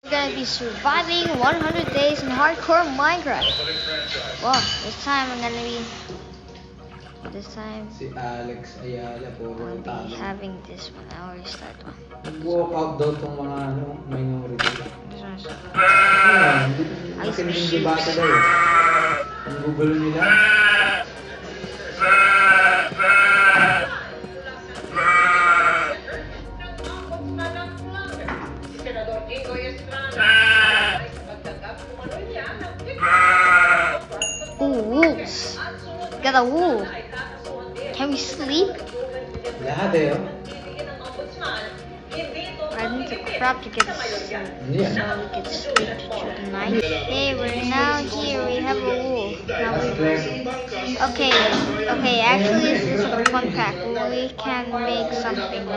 We're gonna be surviving 100 days in hardcore Minecraft. Well, this time I'm gonna be. This time Si Alex Ayala, puro I'll be talo. having this one. I already start one. Nag-walk out daw tong mga minority. This one's. Ayun, hindi Ay, matinding shit. debate daw eh. Ang gugulo nila. Ooh, wolves. Got a wolf. Can we sleep? Lahat eh, oh. I need to crop to get sleep. Yeah. So we can sleep through the night. Okay, we're now here. We have a wolf. Now okay, actually this is a fun pack. We can make something.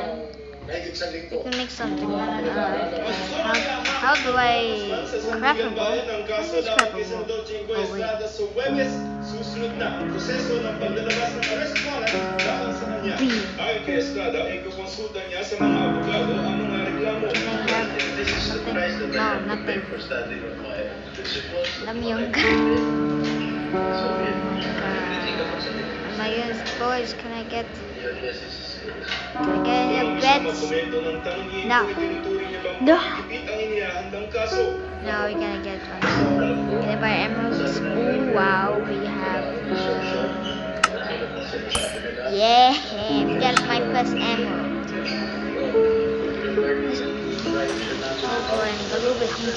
We can make something. How do I craftable? How is this craftable? Oh wait. Susunod na ang proseso ng paglalabas ng arrestuan dahil sa kanya. Ayon kay Estrada, ay kukonsulta niya sa mga abogado ang mga reklamo. No, nothing. Alam yung my goodness, boys, can I get a bed? No. No. No, we're gonna get one. Can I buy emeralds? Ooh, wow, we have. Yeah, we got my first emerald. Oh boy, I'm a little bit hungry.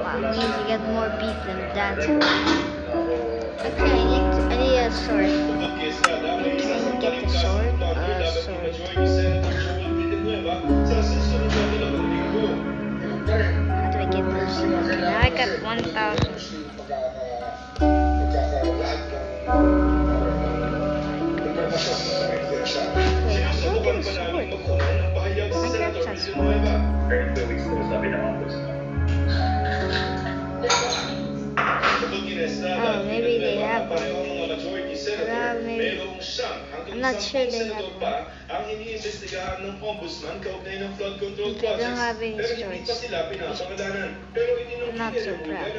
Wow, we get more beef than that. Okay, I need a sword. Can I get the sword? How do I get those? Now I got 1,000. Wait, how do I get a sword? Minecraft has sword. Oh, maybe they have one. Maybe. I'm not sure they have one. If they don't have any stories, I'm not so proud.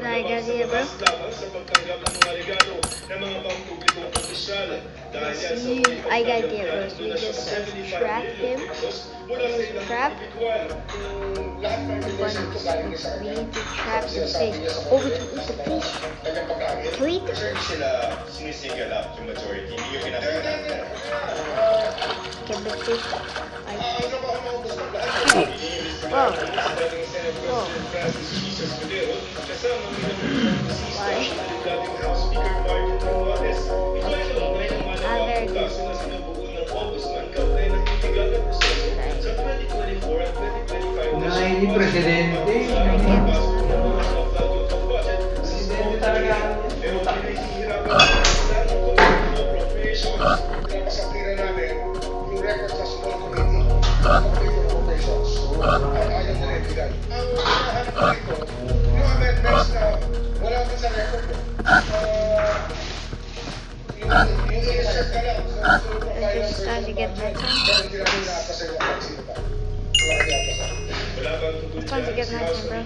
I got it, bro. I got it, bro. We just trap him. He's trapped. We need to trap the fish. Oh, we can eat the fish. Can we eat the fish? Get the fish. Whoa. Whoa. Why? Very good. Hindi presidente. Presidente talaga. Napasakira namin yung record sa small committee. Ayaw na rin. Ang hinahanap ko rito, yung amendments na wala pa sa record ko. Yung i-insert ka lang sa profile ng As you get my time. pero hindi namin nakapasa yung vaccine pa. Wala nakapasa. It's fun to get my time, bro.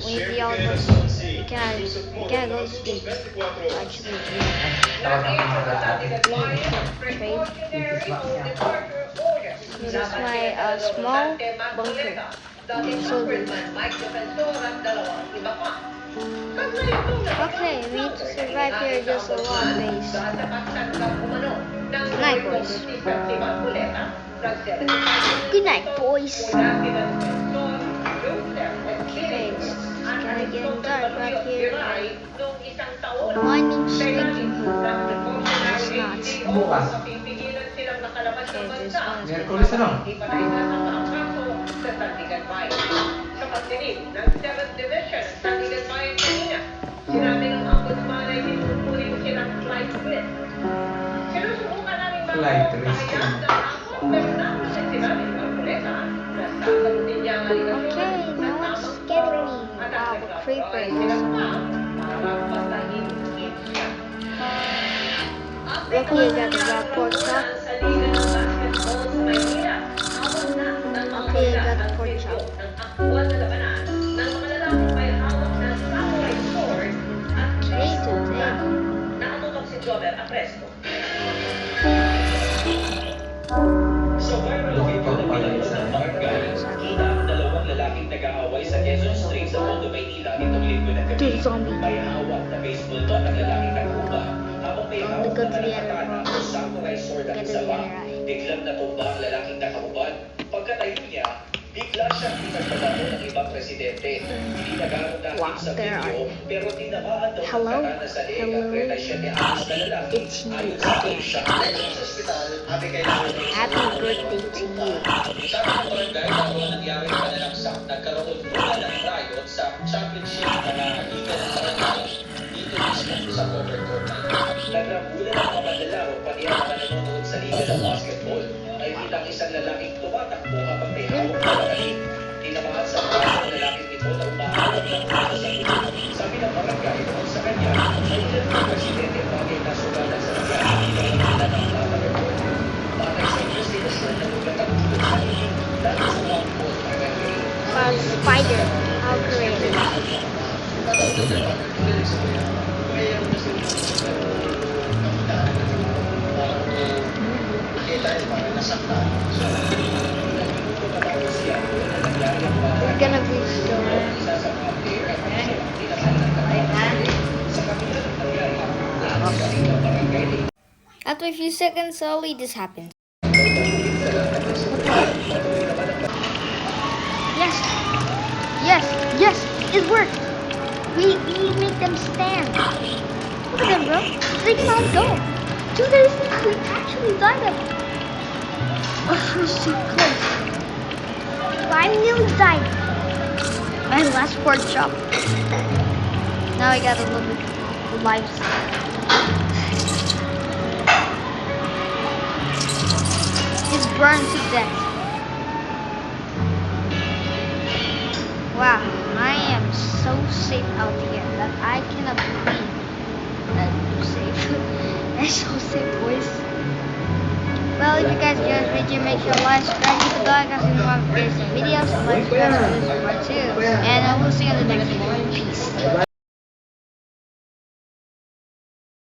When you be all of us, you can't go speak. Actually, trade. This is my small bunker. So good. Okay, we need to survive here just a long days. Good night, boys. Good night, boys. Okay, it's kind of getting dark right here. Mining sleeping pool. It's not. Bukas. Okay, this one is Merkulis na lang. Flight risk. Okay, no one's getting me. Wow, creeper. Okay, I got the pork chop. Okay, I got the pork chop. Okay, today. Sa viral video na pinanood ng barangay, kita ang dalawang lalaking nag-aaway sa Quezon Street sa Tondo, Maynila nitong linggo na gabi. Dude, zombie. May hawak na baseball bat ang lalaking nagkuba, habang may Ang hawak likod naman ni ang katana Aaron. o samurai sword ang Likod isa ni pa. Aaron. Biglang natumba ang lalaking nakahubad. Pagkatayo niya, bigla siyang pinagbabato ng ibang presidente. Hindi nagkaroon dahil Wow, sa there video, pero tinamaan daw ng Hello? katana sa leeg ang Hello? 37 anyos na lalaki. It's me Ayon sa again. siya, sa ospital, kailangan Happy birthday to you. Sabi ng barangay, bago nangyari ang pananaksak, nagkaroon muna ng riot sa championship na liga ng barangay dito mismo sa cover court. Nagrambulan ang mga manlalaro pati ang mga nanonood sa liga ng basketball. Ay bilang isang lalaking tumatakbo habang may hawak na barangay. Tinamaan sa mga ng lalaking ito na umahawak ng mga sa gulo. Sabi ng barangay, noon sa kanya, ay ilan ng presidente bagay na sugalan sa kanya. Pero nila ng laban Batay sa investigasyon na lugatang tulad sa iling dahil sa mga report na gagawin. Spider. How great. We're gonna be store. After a few seconds, slowly this happens. Yes, yes, yes, it worked. We make them stand. Look at them, bro. They cannot go. Dude, we actually died them. Oh, we're so close. I nearly died. My last pork chop. Now I got a little bit of lives. It's burned to death. Wow, I am so safe out here that I cannot believe that I'm safe. I'm so safe, boys. Well, if you guys enjoyed this video, make sure to like, subscribe, hit the bell icon so you don't miss videos, and like, subscribe for this part 2. And I will see you in the next one. Peace.